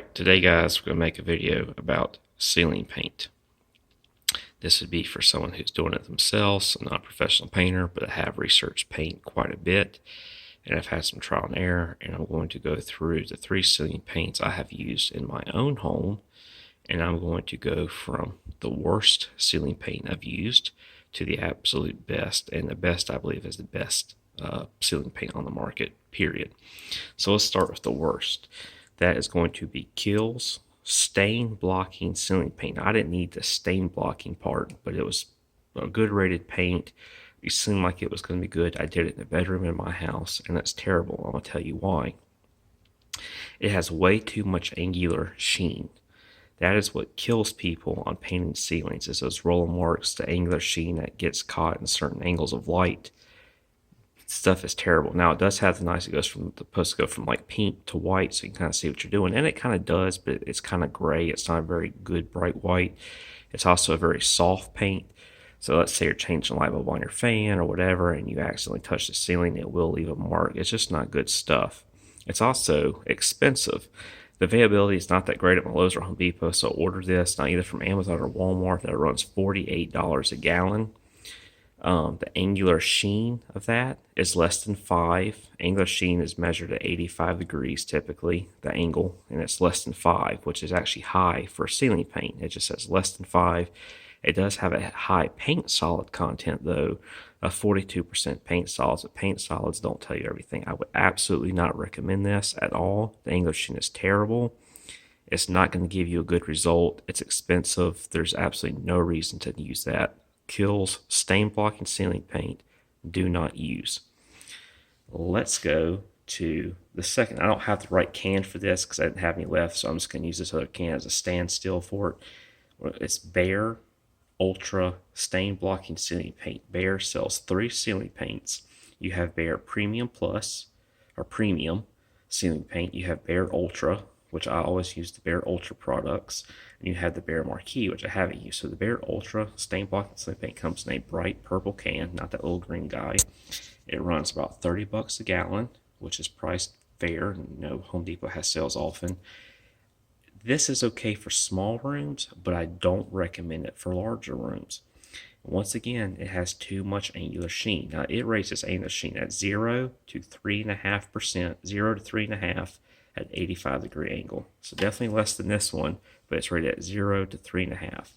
Alright, today guys, we're going to make a video about ceiling paint. This would be for someone who's doing it themselves. I'm not a professional painter, but I have researched paint quite a bit, and I've had some trial and error, and I'm going to go through the 3 ceiling paints I have used in my own home, and I'm going to go from the worst ceiling paint I've used to the absolute best, and the best I believe is the best ceiling paint on the market, period. So let's start with the worst. That is going to be Kills stain blocking ceiling paint. Now, I didn't need the stain blocking part, but it was a good rated paint. It seemed like it was going to be good. I did it in the bedroom in my house, and that's terrible. I'm going to tell you why. It has way too much angular sheen. That is what kills people on painting ceilings, is those roller marks, the angular sheen that gets caught in certain angles of light. Stuff is terrible. Now, it does have the nice, it goes from, supposed to go from like pink to white, so you can kind of see what you're doing, and it kind of does, but it's kind of gray. It's not a very good bright white. It's also a very soft paint. So let's say you're changing a light bulb on your fan or whatever, and you accidentally touch the ceiling, it will leave a mark. It's just not good stuff. It's also expensive. The availability is not that great at my Lowe's or Home Depot, so order this, not either from Amazon or Walmart. That runs $48 a gallon. The angular sheen of that is less than 5. Angular sheen is measured at 85 degrees typically, the angle, and it's less than 5, which is actually high for ceiling paint. It just says less than 5. It does have a high paint solid content though, of 42% paint solids, but paint solids don't tell you everything. I would absolutely not recommend this at all. The angular sheen is terrible. It's not going to give you a good result. It's expensive. There's absolutely no reason to use that. Kills stain blocking ceiling paint, do not use. Let's go to the second. I don't have the right can for this because I didn't have any left, so I'm just going to use this other can as a standstill for it. It's Behr Ultra Stain Blocking Ceiling Paint. Behr sells 3 ceiling paints. You have Behr Premium Plus, or Premium Ceiling Paint. You have Behr Ultra, which I always use the Behr Ultra products, and you have the Behr Marquee, which I haven't used. So the Behr Ultra Stain Blocking Ceiling Paint comes in a bright purple can, not that little green guy. It runs about $30 a gallon, which is priced fair. Home Depot has sales often. This is okay for small rooms, but I don't recommend it for larger rooms. Once again, it has too much angular sheen. Now, it raises angular sheen at 0 to 3.5%, 0 to 3.5 at 85 degree angle. So definitely less than this one, but it's rated at 0 to 3.5.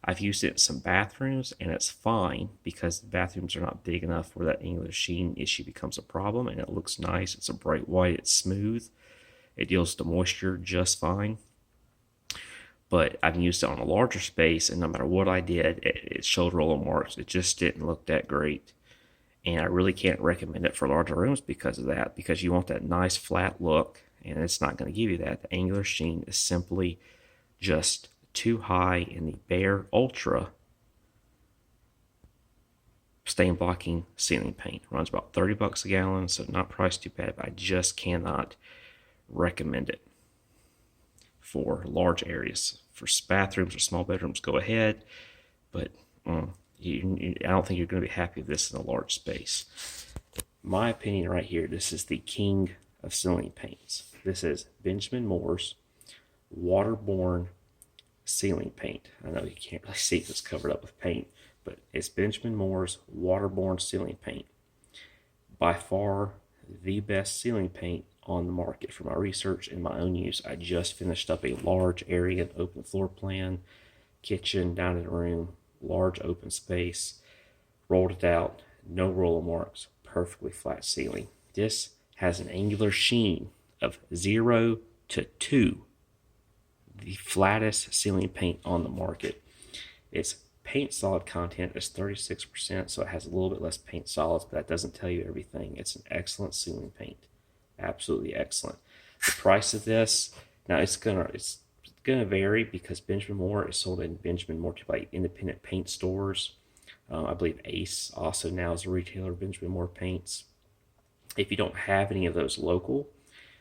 I've used it in some bathrooms, and it's fine because the bathrooms are not big enough where that angular sheen issue becomes a problem, and it looks nice. It's a bright white, it's smooth. It deals with the moisture just fine. But I've used it on a larger space, and no matter what I did, it showed roller marks. It just didn't look that great. And I really can't recommend it for larger rooms because of that, because you want that nice flat look, and it's not going to give you that. The angular sheen is simply just too high in the Behr Ultra stain blocking ceiling paint. It runs about $30 a gallon, so not priced too bad, but I just cannot recommend it for large areas. For bathrooms or small bedrooms, go ahead, but I don't think you're going to be happy with this in a large space. My opinion right here, this is the king of ceiling paints. This is Benjamin Moore's waterborne ceiling paint. I know you can't really see it, it's covered up with paint, but it's Benjamin Moore's waterborne ceiling paint. By far the best ceiling paint on the market. For my research and my own use, I just finished up a large area, open floor plan, kitchen, dining room, large open space, rolled it out, no roller marks, perfectly flat ceiling. This has an angular sheen of 0 to 2, the flattest ceiling paint on the market. Its paint solid content is 36%, so it has a little bit less paint solids, but that doesn't tell you everything. It's an excellent ceiling paint. Absolutely excellent. The price of this, now it's gonna vary because Benjamin Moore is sold in Benjamin Moore to like independent paint stores. I believe Ace also now is a retailer of Benjamin Moore paints. If you don't have any of those local,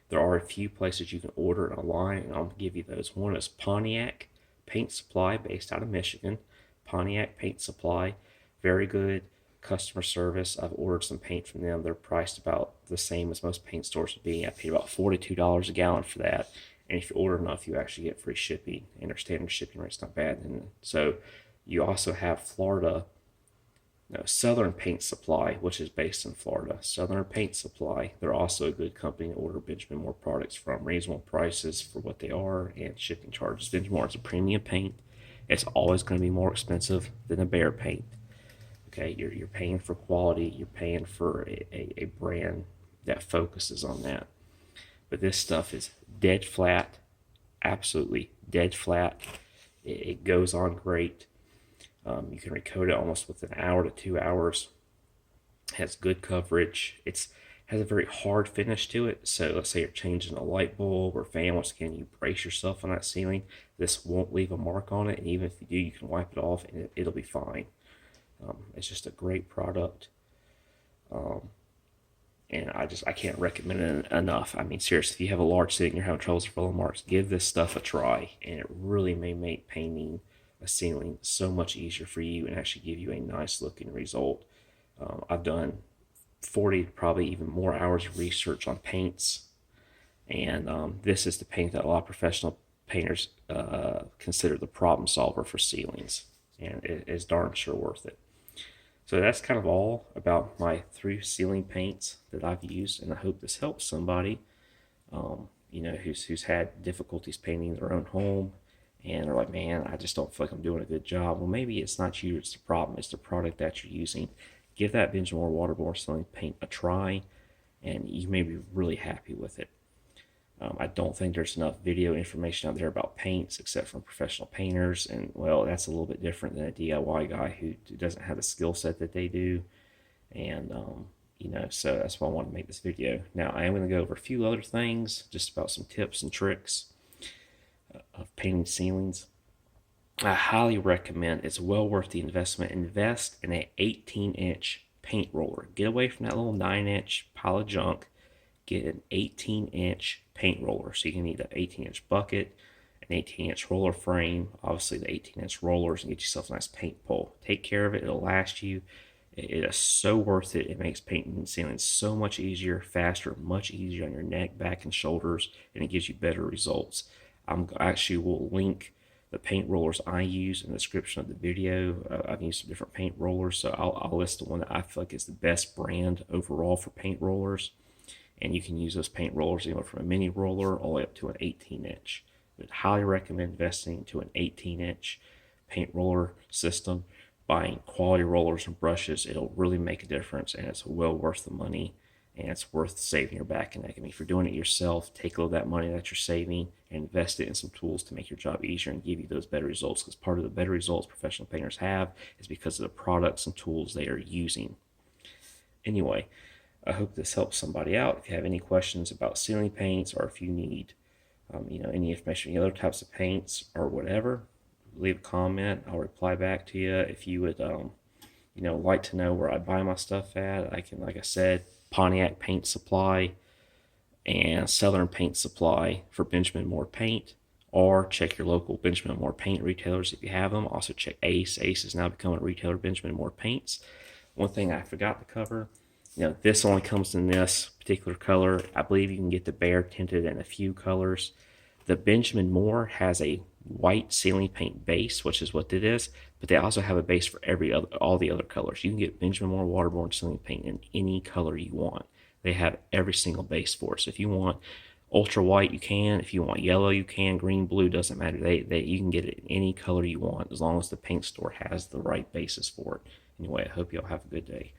there are a few places you can order it online, and I'll give you those. One is Pontiac Paint Supply, based out of Michigan. Pontiac Paint Supply, very good customer service. I've ordered some paint from them. They're priced about the same as most paint stores would be. I paid about $42 a gallon for that, And if you order enough, you actually get free shipping, and their standard shipping rate's not bad. And so you also have Florida, no, Southern Paint Supply, which is based in Florida. Southern Paint Supply, they're also a good company to order Benjamin Moore products from. Reasonable prices for what they are and shipping charges. Benjamin Moore is a premium paint. It's always going to be more expensive than a Behr paint. Okay, you're paying for quality. You're paying for a brand that focuses on that. But this stuff is dead flat, absolutely dead flat. It goes on great. You can recoat it almost within an hour to 2 hours. Has good coverage. It's has a very hard finish to it. So let's say you're changing a light bulb or fan, once again you brace yourself on that ceiling. This won't leave a mark on it, and even if you do, you can wipe it off and it'll be fine. It's just a great product. And I can't recommend it enough. I mean, seriously, if you have a large ceiling and you're having troubles with yellow marks, give this stuff a try, and it really may make painting a ceiling so much easier for you and actually give you a nice looking result. I've done 40, probably even more hours of research on paints, and this is the paint that a lot of professional painters consider the problem solver for ceilings, and it is darn sure worth it. So that's kind of all about my 3 ceiling paints that I've used, and I hope this helps somebody, who's had difficulties painting their own home, and they're like, man, I just don't feel like I'm doing a good job. Well, maybe it's not you, it's the problem, it's the product that you're using. Give that Benjamin Moore waterborne ceiling paint a try, and you may be really happy with it. I don't think there's enough video information out there about paints except from professional painters, and well, that's a little bit different than a DIY guy who doesn't have the skill set that they do. And so that's why I want to make this video. Now I am going to go over a few other things, just about some tips and tricks of painting ceilings. I highly recommend, it's well worth the investment. Invest in an 18-inch paint roller. Get away from that little 9-inch pile of junk. Get an 18-inch paint roller. So you can need an 18-inch bucket, an 18-inch roller frame, obviously the 18-inch rollers, and get yourself a nice paint pole. Take care of it. It'll last you. It is so worth it. It makes painting ceilings so much easier, faster, much easier on your neck, back, and shoulders, and it gives you better results. Actually will link the paint rollers I use in the description of the video. I've used some different paint rollers, so I'll list the one that I feel like is the best brand overall for paint rollers. And you can use those paint rollers anywhere from a mini roller all the way up to an 18-inch. But highly recommend investing into an 18-inch paint roller system. Buying quality rollers and brushes, it'll really make a difference, and it's well worth the money, and it's worth saving your back and neck. I mean, if you're doing it yourself, take a little of that money that you're saving and invest it in some tools to make your job easier and give you those better results, because part of the better results professional painters have is because of the products and tools they are using. Anyway, I hope this helps somebody out. If you have any questions about ceiling paints, or if you need any information on the other types of paints or whatever, leave a comment. I'll reply back to you. If you would like to know where I buy my stuff at, I can, like I said, Pontiac Paint Supply and Southern Paint Supply for Benjamin Moore paint, or check your local Benjamin Moore paint retailers if you have them. Also check Ace. Ace is now becoming a retailer of Benjamin Moore paints. One thing I forgot to cover, this only comes in this particular color. I believe you can get the Behr tinted in a few colors. The Benjamin Moore has a white ceiling paint base, which is what it is, but they also have a base for all the other colors. You can get Benjamin Moore waterborne ceiling paint in any color you want. They have every single base for it. So if you want ultra white, you can. If you want yellow, you can. Green, blue, doesn't matter. You can get it in any color you want, as long as the paint store has the right bases for it. Anyway, I hope y'all have a good day.